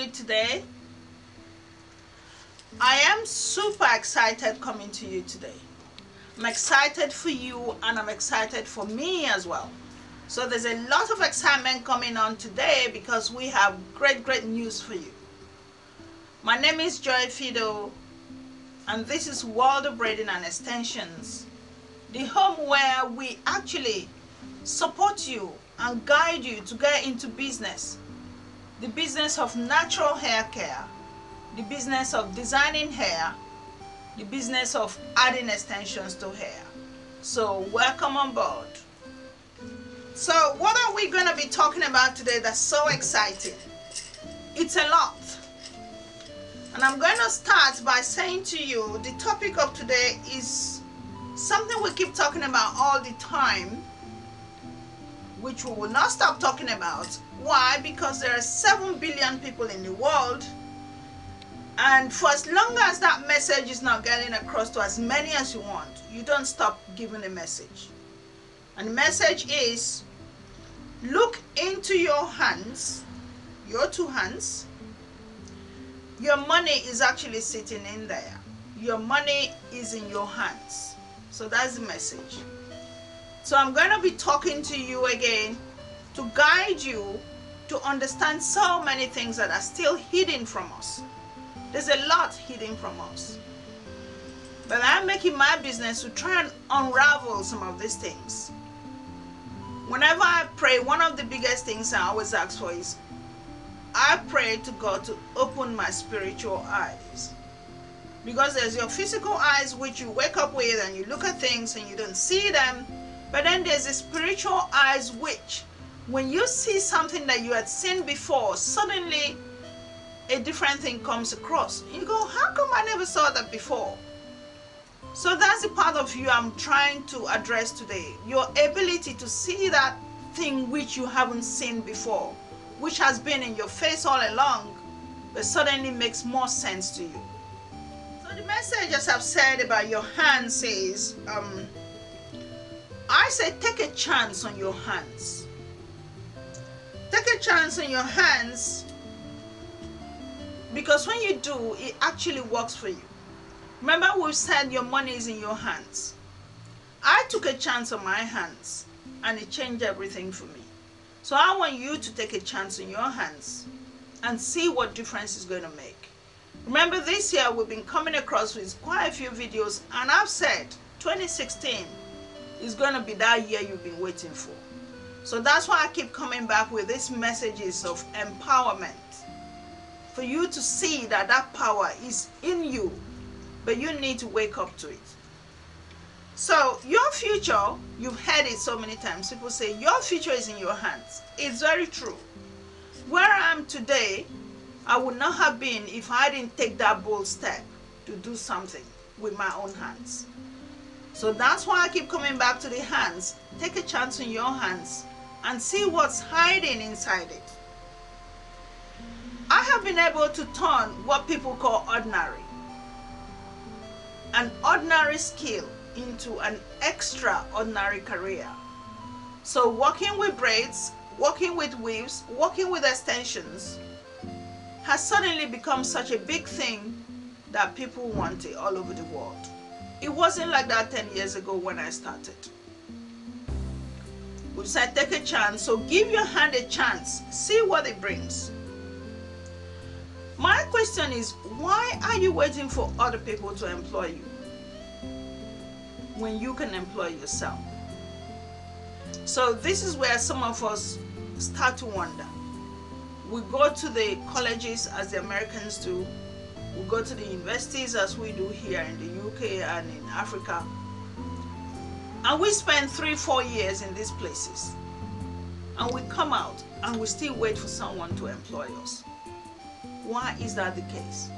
you today. I am super excited coming to you today. I'm excited for you and I'm excited for me as well. So there's a lot of excitement coming on today because we have great news for you. My name is Joy Fido and this is World of Braiding and Extensions, the home where we actually support you and guide you to get into business. The business of natural hair care, the business of designing hair, the business of adding extensions to hair. So welcome on board. So what are we going to be talking about today that's so exciting? It's a lot. And I'm going to start by saying to you, the topic of today is something we keep talking about all the time, which we will not stop talking about. Why? Because there are 7 billion people in the world, and for as long as that message is not getting across to as many as you want, you don't stop giving a message. And the message is, look into your hands, your two hands. Your money is actually sitting in there. Your money is in your hands. So that's the message. So I'm going to be talking to you again to guide you to understand so many things that are still hidden from us. There's a lot hidden from us. But I'm making my business to try and unravel some of these things. Whenever I pray, one of the biggest things I always ask for is, I pray to God to open my spiritual eyes. Because there's your physical eyes which you wake up with and you look at things and you don't see them. But then there's the spiritual eyes which, when you see something that you had seen before, suddenly a different thing comes across. You go, how come I never saw that before? So that's the part of you I'm trying to address today. Your ability to see that thing which you haven't seen before, which has been in your face all along, but suddenly makes more sense to you. So the message, as I've said about your hands, is, I say take a chance on your hands. Take a chance on your hands, because when you do, it actually works for you. Remember, we said your money is in your hands. I took a chance on my hands and it changed everything for me. So I want you to take a chance in your hands and see what difference it's going to make. Remember, this year we've been coming across with quite a few videos, and I've said 2016 is going to be that year you've been waiting for. So that's why I keep coming back with these messages of empowerment, for you to see that that power is in you, but you need to wake up to it. So your future, you've heard it so many times. People say your future is in your hands. It's very true. Where I am today, I would not have been if I didn't take that bold step to do something with my own hands. So that's why I keep coming back to the hands. Take a chance in your hands and see what's hiding inside it. I have been able to turn what people call ordinary, an ordinary skill, into an extraordinary career. So working with braids, working with weaves, working with extensions has suddenly become such a big thing that people want it all over the world. It wasn't like that 10 years ago when I started. We said take a chance, so give your hand a chance, see what it brings. My question is, why are you waiting for other people to employ you when you can employ yourself? So this is where some of us start to wonder. We go to the colleges as the Americans do. We go to the universities as we do here in the UK and in Africa. And we spend 3-4 years in these places. And we come out and we still wait for someone to employ us. Why is that the case?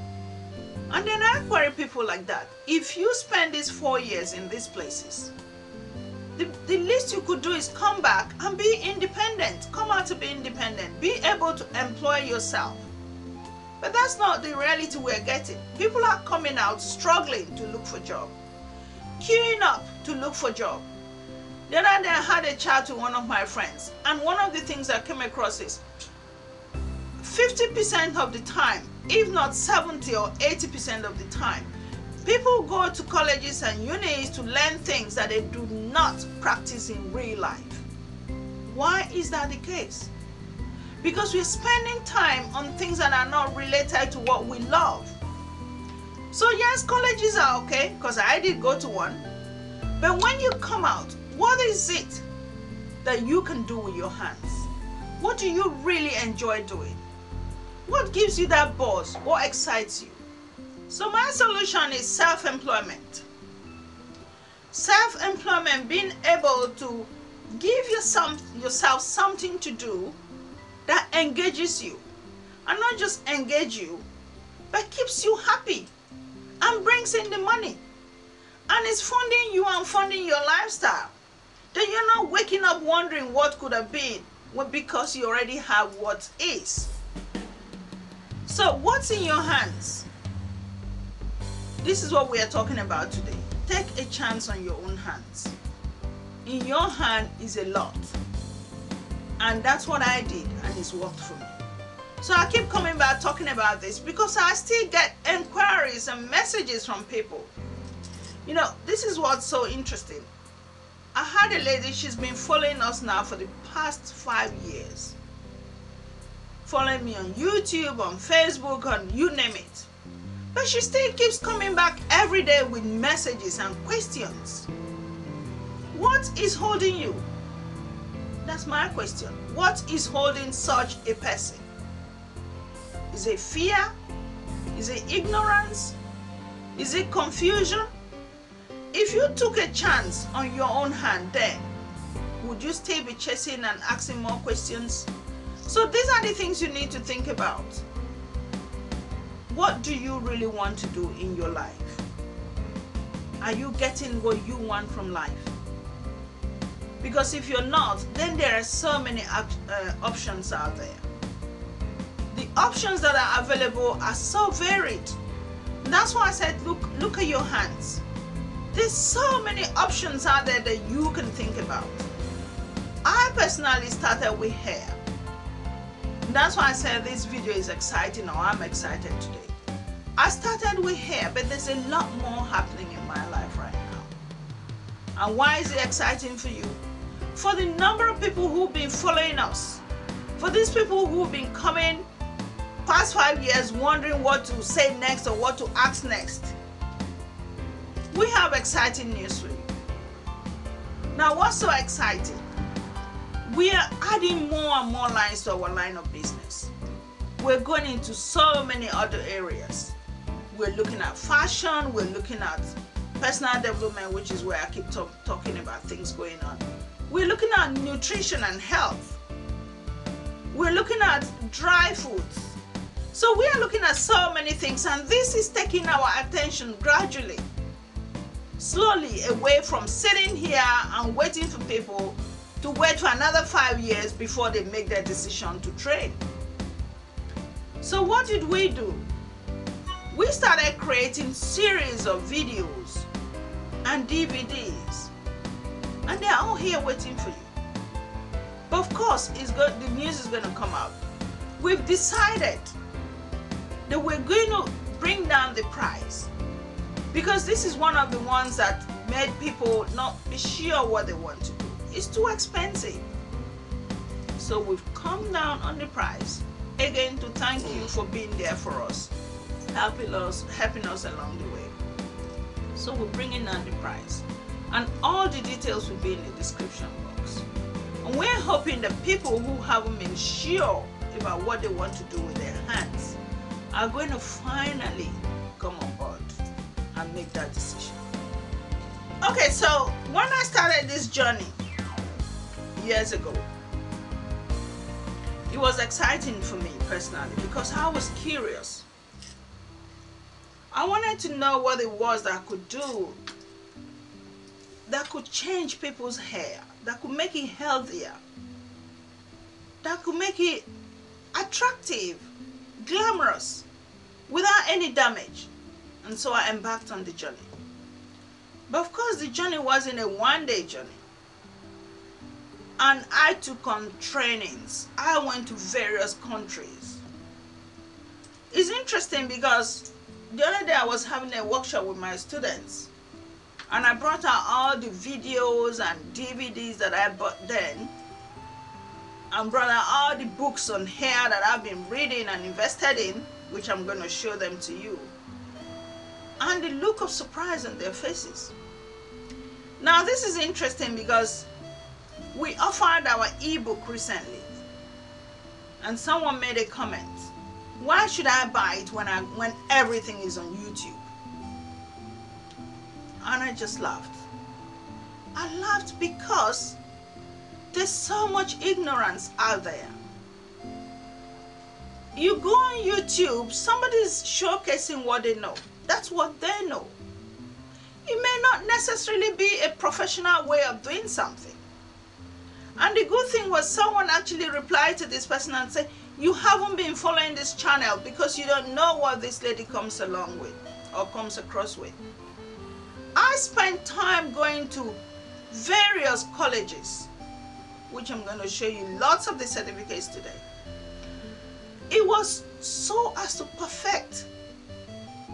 And then I query people like that. If you spend these 4 years in these places, the least you could do is come back and be independent. Come out to be independent. Be able to employ yourself. But that's not the reality we're getting. People are coming out struggling to look for a job, queuing up to look for a job. The other day I had a chat with one of my friends, and one of the things I came across is 50% of the time, if not 70 or 80% of the time, people go to colleges and unis to learn things that they do not practice in real life. Why is that the case? Because we're spending time on things that are not related to what we love. So yes, colleges are okay, because I did go to one. But when you come out, what is it that you can do with your hands? What do you really enjoy doing? What gives you that buzz? What excites you? So my solution is self-employment. Self-employment, being able to give yourself something to do that engages you. And not just engage you, but keeps you happy and brings in the money. And it's funding you and funding your lifestyle. Then you're not waking up wondering what could have been, because you already have what is. So what's in your hands? This is what we are talking about today. Take a chance on your own hands. In your hand is a lot. And that's what I did, and it's worked for me. So I keep coming back talking about this because I still get inquiries and messages from people. You know, this is what's so interesting. I had a lady, she's been following us now for the past 5 years. Following me on YouTube, on Facebook, on you name it. But she still keeps coming back every day with messages and questions. What is holding you? That's my question. What is holding such a person? Is it fear? Is it ignorance? Is it confusion? If you took a chance on your own hand, then would you still be chasing and asking more questions? So these are the things you need to think about. What do you really want to do in your life? Are you getting what you want from life? Because if you're not, then there are so many options out there. The options that are available are so varied. That's why I said, look at your hands. There's so many options out there that you can think about. I personally started with hair. That's why I said this video is exciting, or I'm excited today. I started with hair, but there's a lot more happening in my life right now. And why is it exciting for you? For the number of people who've been following us, for these people who've been coming past 5 years wondering what to say next or what to ask next, we have exciting news for you. Now, what's so exciting? We are adding more and more lines to our line of business. We're going into so many other areas. We're looking at fashion, we're looking at personal development, which is where I keep talking about things going on. We're looking at nutrition and health. We're looking at dry foods. So we are looking at so many things, and this is taking our attention gradually, slowly away from sitting here and waiting for people to wait for another 5 years before they make their decision to trade. So what did we do? We started creating series of videos and DVDs, and they're all here waiting for you. But of course, the news is going to come out. We've decided that we're going to bring down the price, because this is one of the ones that made people not be sure what they want to do. It's too expensive. So we've come down on the price, again, to thank you for being there for us, helping us along the way. So we're bringing down the price, and all the details will be in the description box. And we're hoping that people who haven't been sure about what they want to do with their hands are going to finally come on board and make that decision. Okay, so when I started this journey years ago, it was exciting for me personally because I was curious. I wanted to know what it was that I could do that could change people's hair, that could make it healthier, that could make it attractive, glamorous, without any damage. And so I embarked on the journey. But of course, the journey wasn't a one-day journey. And I took on trainings. I went to various countries. interesting because the other day I was having a workshop with my students, and I brought out all the videos and DVDs that I bought then, and brought out all the books on hair that I've been reading and invested in, which I'm going to show them to you. And the look of surprise on their faces. Now this is interesting because we offered our ebook recently, and someone made a comment, why should I buy it when everything is on YouTube? And I just laughed. I laughed because there's so much ignorance out there. You go on YouTube, somebody's showcasing what they know. That's what they know. It may not necessarily be a professional way of doing something. And the good thing was someone actually replied to this person and said, you haven't been following this channel because you don't know what this lady comes along with or comes across with. I spent time going to various colleges, which I'm going to show you lots of the certificates today. It was so as to perfect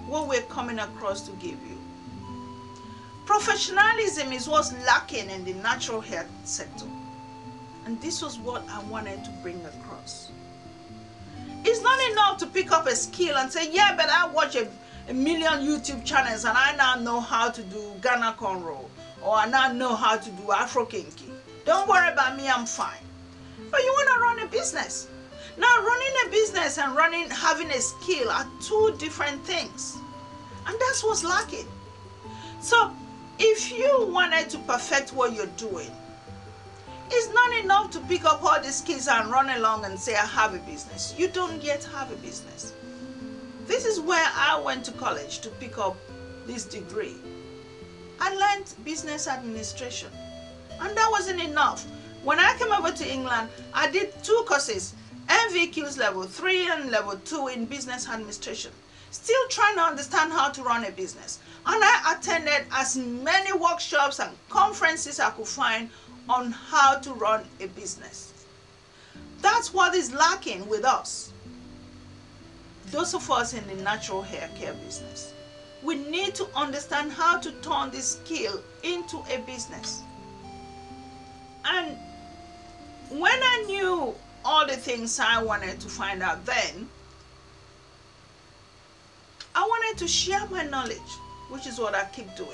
what we're coming across to give you. Professionalism is what's lacking in the natural hair sector. And this was what I wanted to bring across. It's not enough to pick up a skill and say, yeah, but I watch a million YouTube channels and I now know how to do Ghana cornrow, or I now know how to do Afro kinky. Don't worry about me, I'm fine. But you want to run a business. Now, running a business and having a skill are two different things. And that's what's lacking. So, if you wanted to perfect what you're doing, it's not enough to pick up all these skills and run along and say, I have a business. You don't yet have a business. This is where I went to college to pick up this degree. I learned business administration. And that wasn't enough. When I came over to England, I did 2 courses, NVQs level 3 and level 2 in business administration. Still trying to understand how to run a business. And I attended as many workshops and conferences I could find on how to run a business. That's what is lacking with us. Those of us in the natural hair care business. We need to understand how to turn this skill into a business. And when I knew all the things I wanted to find out then, I wanted to share my knowledge, which is what I keep doing.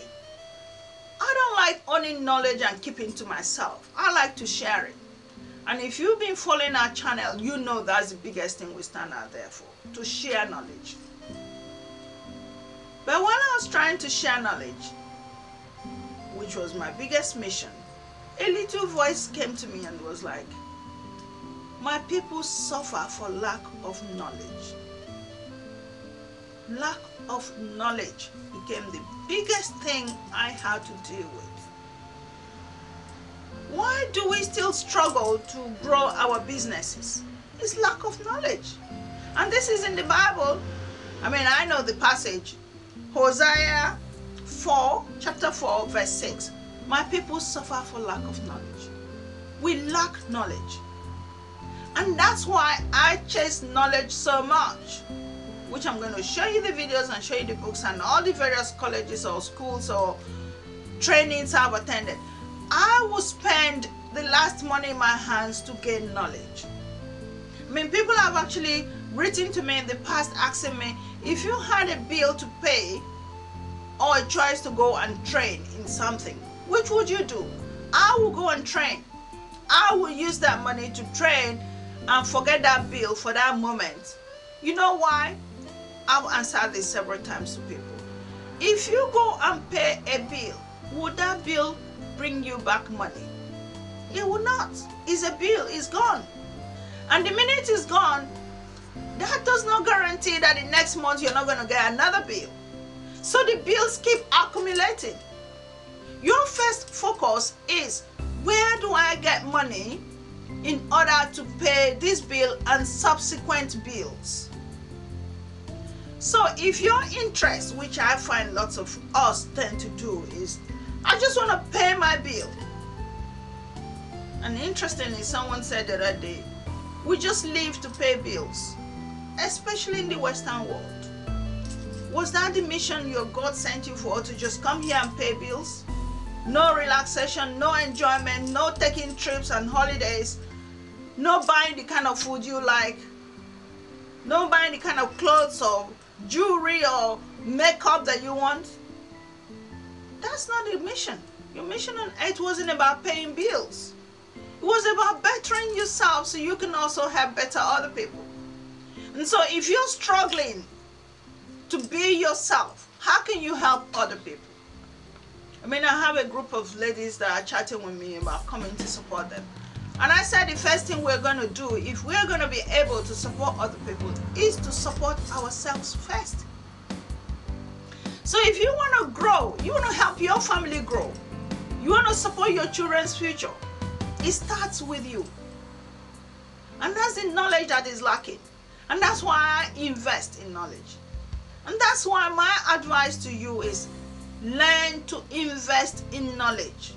I don't like owning knowledge and keeping to myself. I like to share it. And if you've been following our channel, you know that's the biggest thing we stand out there for, to share knowledge. But when I was trying to share knowledge, which was my biggest mission, a little voice came to me and was like, my people suffer for lack of knowledge. Lack of knowledge became the biggest thing I had to deal with. Why do we still struggle to grow our businesses? It's lack of knowledge. And this is in the Bible. I mean, I know the passage. Hosea 4, chapter 4, verse 6. My people suffer for lack of knowledge. We lack knowledge. And that's why I chase knowledge so much, which I'm going to show you the videos and show you the books and all the various colleges or schools or trainings I've attended. I will spend the last money in my hands to gain knowledge. I mean, people have actually written to me in the past asking me, if you had a bill to pay or a choice to go and train in something, which would you do? I will go and train. I will use that money to train and forget that bill for that moment. You know why? I've answered this several times to people. If you go and pay a bill, would that bill bring you back money? It will not. It's a bill, it's gone. And the minute it's gone, that does not guarantee that the next month you're not going to get another bill. So the bills keep accumulating. Your first focus is, where do I get money in order to pay this bill and subsequent bills? So if your interest, which I find lots of us tend to do, is, I just want to pay my bill. And interestingly, someone said the other day, we just live to pay bills. especially in the Western world. Was that the mission your God sent you for, to just come here and pay bills? No relaxation, no enjoyment, no taking trips and holidays, no buying the kind of food you like, no buying the kind of clothes or jewelry or makeup that you want? That's not the mission. Your mission on earth wasn't about paying bills. It was about bettering yourself so you can also help better other people. And so if you're struggling to be yourself, how can you help other people? I mean, I have a group of ladies that are chatting with me about coming to support them. And I said the first thing we're going to do, if we're going to be able to support other people, is to support ourselves first. So if you want to grow, you want to help your family grow, you want to support your children's future, it starts with you. And that's the knowledge that is lacking. And that's why I invest in knowledge. And that's why my advice to you is learn to invest in knowledge.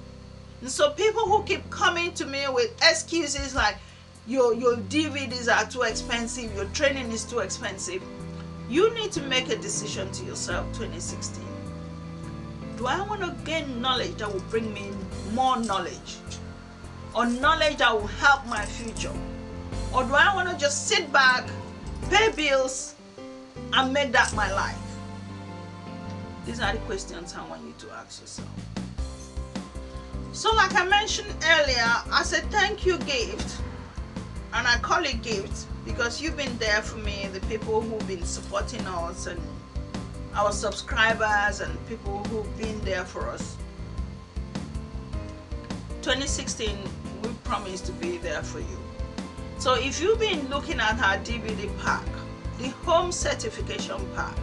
And so people who keep coming to me with excuses like your DVDs are too expensive, your training is too expensive, you need to make a decision to yourself 2016. Do I want to gain knowledge that will bring me more knowledge? Or knowledge that will help my future? Or do I want to just sit back, pay bills, and make that my life? These are the questions I want you to ask yourself. So like I mentioned earlier, as a thank you gift, and I call it gift because you've been there for me, the people who've been supporting us and our subscribers and people who've been there for us. 2016, we promise to be there for you. So if you've been looking at our DVD pack, the home certification pack,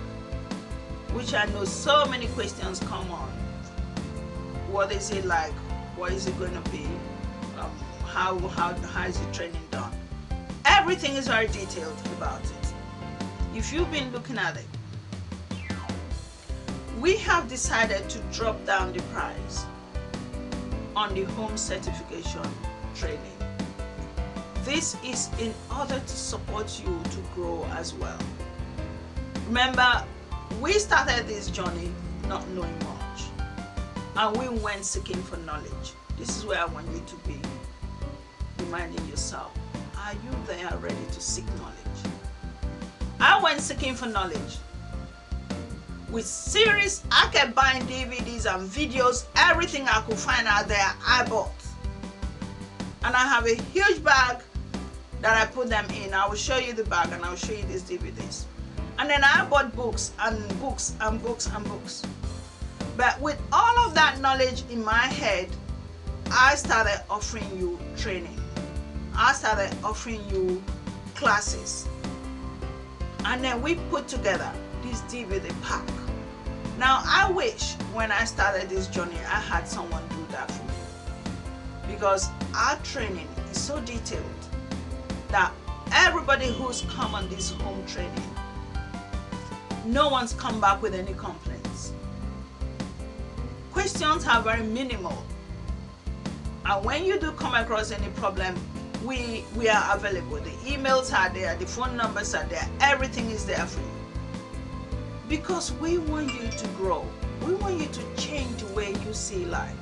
which I know so many questions come on. What is it like? What is it going to be? How is the training done? Everything is very detailed about it. If you've been looking at it, we have decided to drop down the price on the home certification training. This is in order to support you to grow as well. Remember, we started this journey not knowing much, and we went seeking for knowledge. This is where I want you to be, reminding yourself, are you there ready to seek knowledge? I went seeking for knowledge. With series, I kept buying DVDs and videos, everything I could find out there, I bought. And I have a huge bag that I put them in. I will show you the bag and I will show you these DVDs. And then I bought books and books and books and books. But with all of that knowledge in my head, I started offering you training. I started offering you classes. And then we put together this DVD pack. Now I wish when I started this journey, I had someone do that for me. Because our training is so detailed that everybody who's come on this home training, no one's come back with any complaints. Questions are very minimal. And when you do come across any problem, we are available. The emails are there, the phone numbers are there, everything is there for you. Because we want you to grow. We want you to change the way you see life.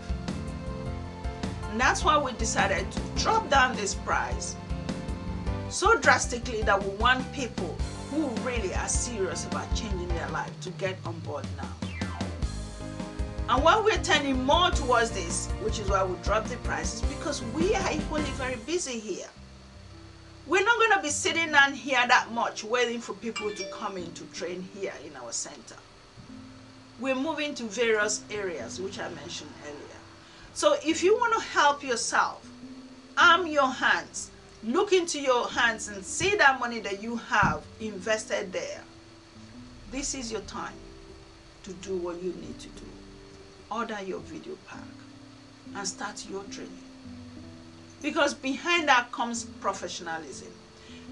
And that's why we decided to drop down this price so drastically that we want people who really are serious about changing their life to get on board now. And why we're turning more towards this, which is why we dropped the prices, because we are equally very busy here. We're not going to be sitting down here that much waiting for people to come in to train here in our center. We're moving to various areas, which I mentioned earlier. So if you want to help yourself, arm your hands, look into your hands and see that money that you have invested there. This is your time to do what you need to do. Order your video pack and start your training. Because behind that comes professionalism.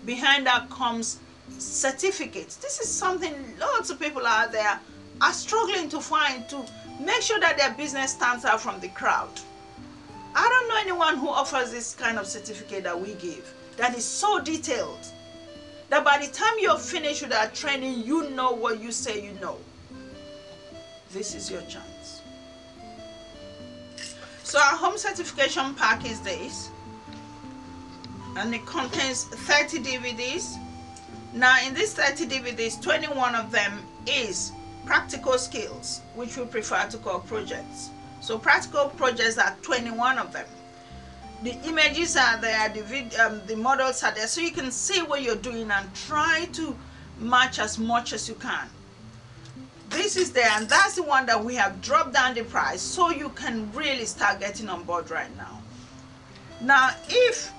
Behind that comes certificates. This is something lots of people out there are struggling to find, to make sure that their business stands out from the crowd. I don't know anyone who offers this kind of certificate that we give, that is so detailed, that by the time you're finished with that training, you know what you say you know. This is your chance. So our home certification pack is this, and it contains 30 DVDs. Now in these 30 DVDs, 21 of them is practical skills, which we prefer to call projects. So practical projects are 21 of them. The images are there, the models are there, so you can see what you're doing and try to match as much as you can. This is there, and that's the one that we have dropped down the price so you can really start getting on board right now. Now if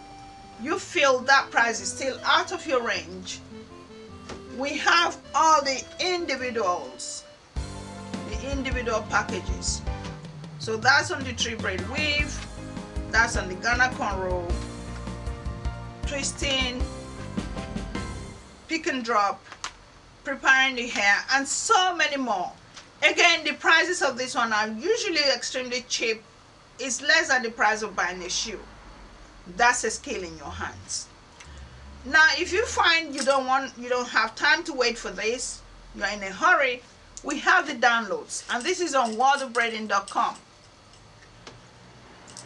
you feel that price is still out of your range, we have all the individual packages. So that's on the tree braid weave, that's on the Ghana cornrow, twisting, pick and drop, preparing the hair, and so many more. Again, the prices of this one are usually extremely cheap. It's less than the price of buying a shoe. That's a skill in your hands. Now if you find you don't have time to wait for this, you're in a hurry, we have the downloads, and this is on worldofbraiding.com.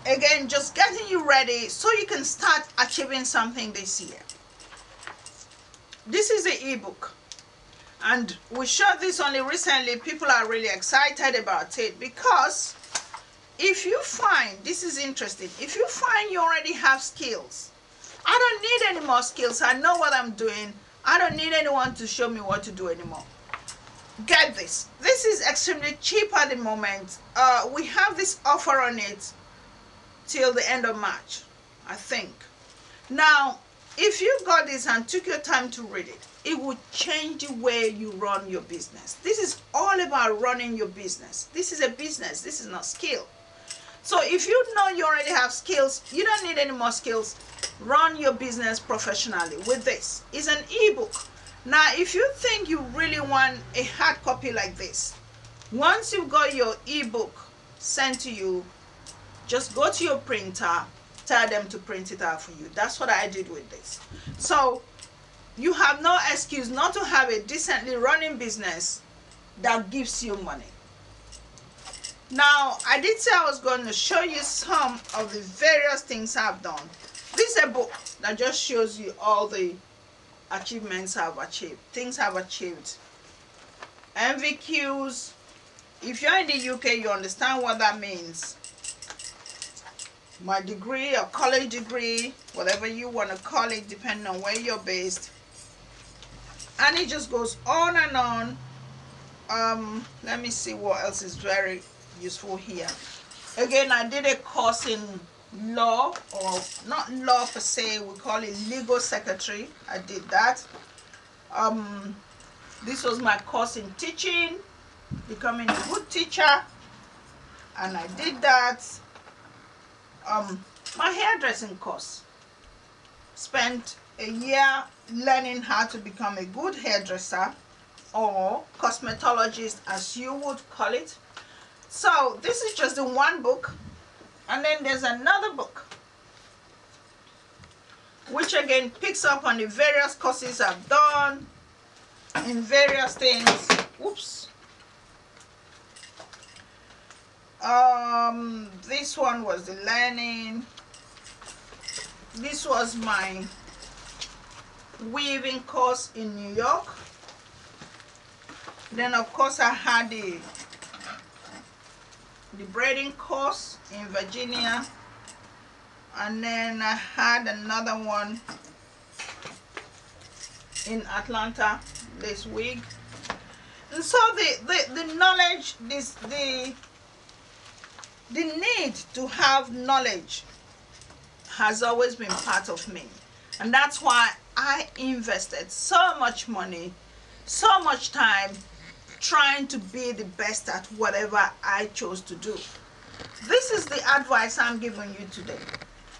Again, just getting you ready so you can start achieving something this year. This is the ebook, and we showed this only recently. People are really excited about it because if you find, this is interesting, if you find you already have skills, I don't need any more skills, I know what I'm doing, I don't need anyone to show me what to do anymore, get this. This is extremely cheap at the moment. We have this offer on it till the end of March, I think. Now if you got this and took your time to read it, it would change the way you run your business. This is all about running your business. This is a business, this is not skill. So if you know you already have skills, you don't need any more skills. Run your business professionally with this. It's an ebook. Now if you think you really want a hard copy like this, once you've got your ebook sent to you, just go to your printer, tell them to print it out for you. That's what I did with this. So you have no excuse not to have a decently running business that gives you money. Now I did say I was going to show you some of the various things I've done. This is a book that just shows you all the achievements I've achieved, things I've achieved, MVQs. If you're in the UK, you understand what that means. My degree or college degree, whatever you want to call it, depending on where you're based. And it just goes on and on. Let me see what else is very useful here. Again, I did a course in law, or not law per se, we call it legal secretary. I did that. This was my course in teaching, becoming a good teacher, and I did that. My hairdressing course, spent a year learning how to become a good hairdresser, or cosmetologist as you would call it. So this is just the one book, and then there's another book which again picks up on the various courses I've done in various things. Oops. This one was the learning. This was my weaving course in New York. Then of course I had the braiding course in Virginia, and then I had another one in Atlanta this week. And so the knowledge, the need to have knowledge has always been part of me, and that's why I invested so much money, so much time trying to be the best at whatever I chose to do. This is the advice I'm giving you today.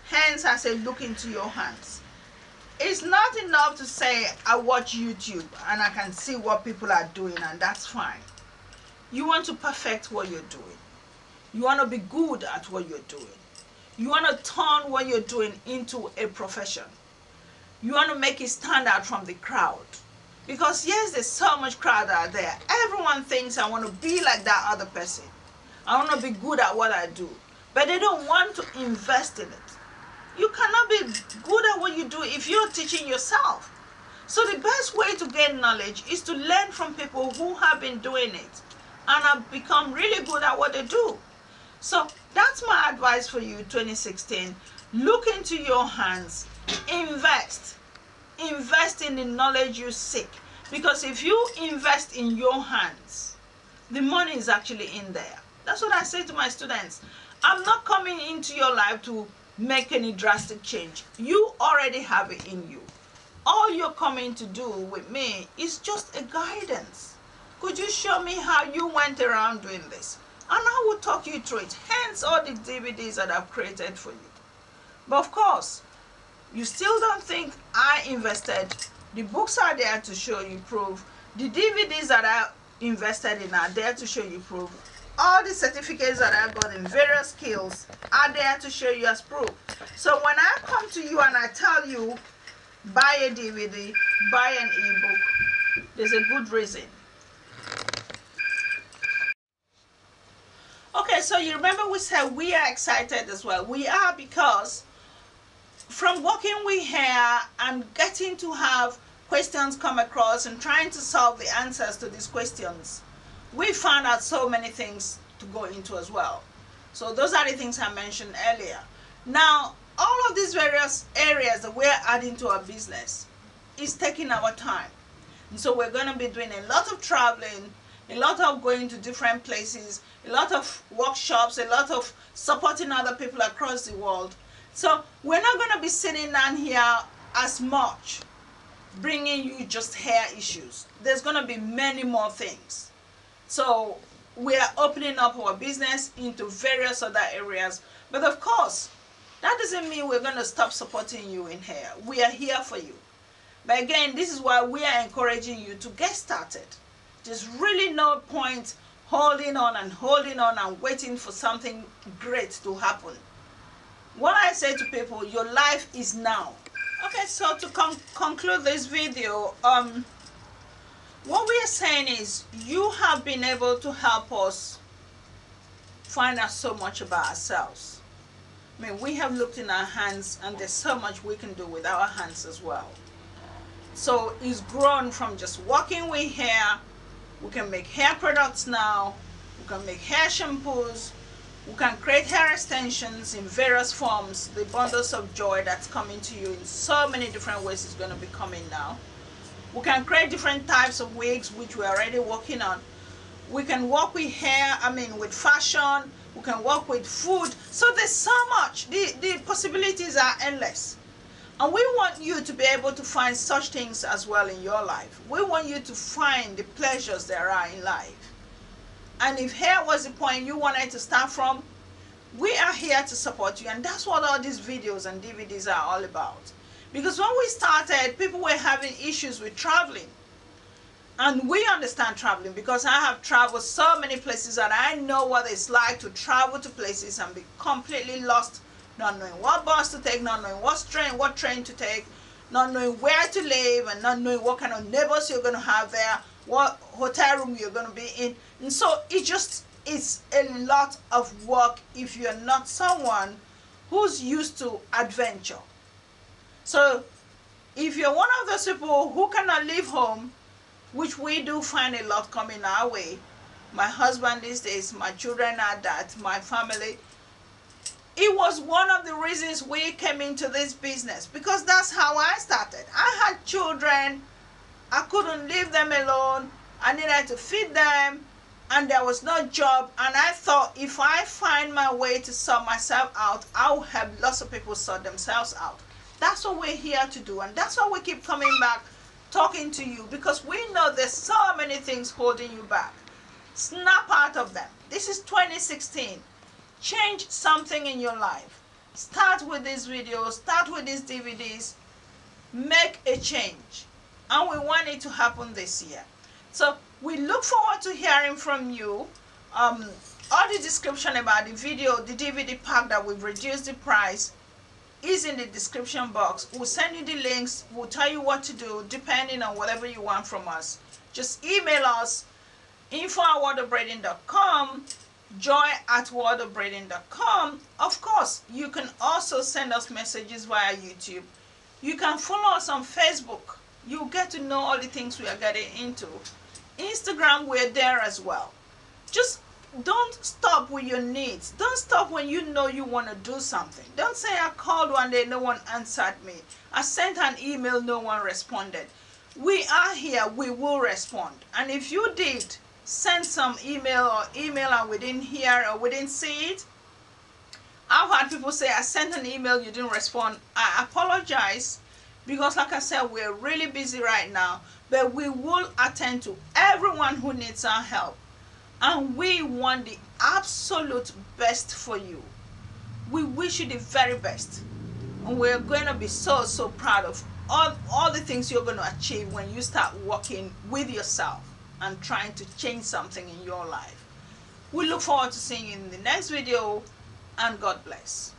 Hence I say look into your hands. It's not enough to say I watch YouTube and I can see what people are doing and that's fine. You want to perfect what you're doing. You want to be good at what you're doing. You want to turn what you're doing into a profession. You want to make it stand out from the crowd. Because yes, there's so much crowd out there. Everyone thinks I want to be like that other person. I want to be good at what I do. But they don't want to invest in it. You cannot be good at what you do if you're teaching yourself. So the best way to gain knowledge is to learn from people who have been doing it and have become really good at what they do. So that's my advice for you, 2016. Look into your hands. Invest. Invest in the knowledge you seek. Because if you invest in your hands, the money is actually in there. That's what I say to my students. I'm not coming into your life to make any drastic change. You already have it in you. All you're coming to do with me is just a guidance. Could you show me how you went around doing this? And I will talk you through it. Hence all the DVDs that I've created for you. But of course, you still don't think I invested. The books are there to show you proof. The DVDs that I invested in are there to show you proof. All the certificates that I got in various skills are there to show you as proof. So when I come to you and I tell you, buy a DVD, buy an ebook, there's a good reason. Okay, so you remember we said we are excited as well. We are because from working with hair and getting to have questions come across and trying to solve the answers to these questions, we found out so many things to go into as well. So those are the things I mentioned earlier. Now, all of these various areas that we're adding to our business is taking our time. And so we're going to be doing a lot of traveling, a lot of going to different places, a lot of workshops, a lot of supporting other people across the world. So we're not going to be sitting down here as much, bringing you just hair issues. There's going to be many more things. So we are opening up our business into various other areas. But of course, that doesn't mean we're going to stop supporting you in hair. We are here for you. But again, this is why we are encouraging you to get started. There's really no point holding on and waiting for something great to happen. What I say to people, your life is now. Okay, so to conclude this video, what we are saying is you have been able to help us find out so much about ourselves. I mean, we have looked in our hands and there's so much we can do with our hands as well. So it's grown from just working with hair. We can make hair products now. We can make hair shampoos. We can create hair extensions in various forms. The bundles of joy that's coming to you in so many different ways is going to be coming now. We can create different types of wigs, which we're already working on. We can work with hair, with fashion. We can work with food. So there's so much. The possibilities are endless. And we want you to be able to find such things as well in your life. We want you to find the pleasures there are in life. And if hair was the point you wanted to start from, we are here to support you. And that's what all these videos and DVDs are all about. Because when we started, people were having issues with traveling. And we understand traveling because I have traveled so many places and I know what it's like to travel to places and be completely lost, not knowing what bus to take, not knowing what train to take, not knowing where to live, and not knowing what kind of neighbors you're going to have there, what hotel room you're going to be in. And so it just is a lot of work if you're not someone who's used to adventure. So if you're one of those people who cannot leave home, which we do find a lot coming our way, my husband these days, my children are that, my family, it was one of the reasons we came into this business, because that's how I started. I had children, I couldn't leave them alone, I needed to feed them, and there was no job, and I thought if I find my way to sort myself out, I'll help lots of people sort themselves out. That's what we're here to do, and that's why we keep coming back talking to you, because we know there's so many things holding you back. Snap out of them. This is 2016. Change something in your life. Start with these videos, start with these DVDs, make a change. And we want it to happen this year. So we look forward to hearing from you. All the description about the video, the DVD pack that we've reduced the price, is in the description box. We'll send you the links. We'll tell you what to do depending on whatever you want from us. Just email us, info@worldofbraiding.com, joy@worldofbraiding.com. Of course, you can also send us messages via YouTube. You can follow us on Facebook. You'll get to know all the things we are getting into. Instagram, we're there as well. Just don't stop with your needs. Don't stop when you know you want to do something. Don't say, I called one day, no one answered me. I sent an email, no one responded. We are here, we will respond. And if you did send some email and we didn't hear or we didn't see it, I've had people say, I sent an email, you didn't respond. I apologize, because like I said, we're really busy right now, but we will attend to everyone who needs our help. And we want the absolute best for you. We wish you the very best. And we're going to be so proud of all the things you're going to achieve when you start working with yourself and trying to change something in your life. We look forward to seeing you in the next video, and God bless.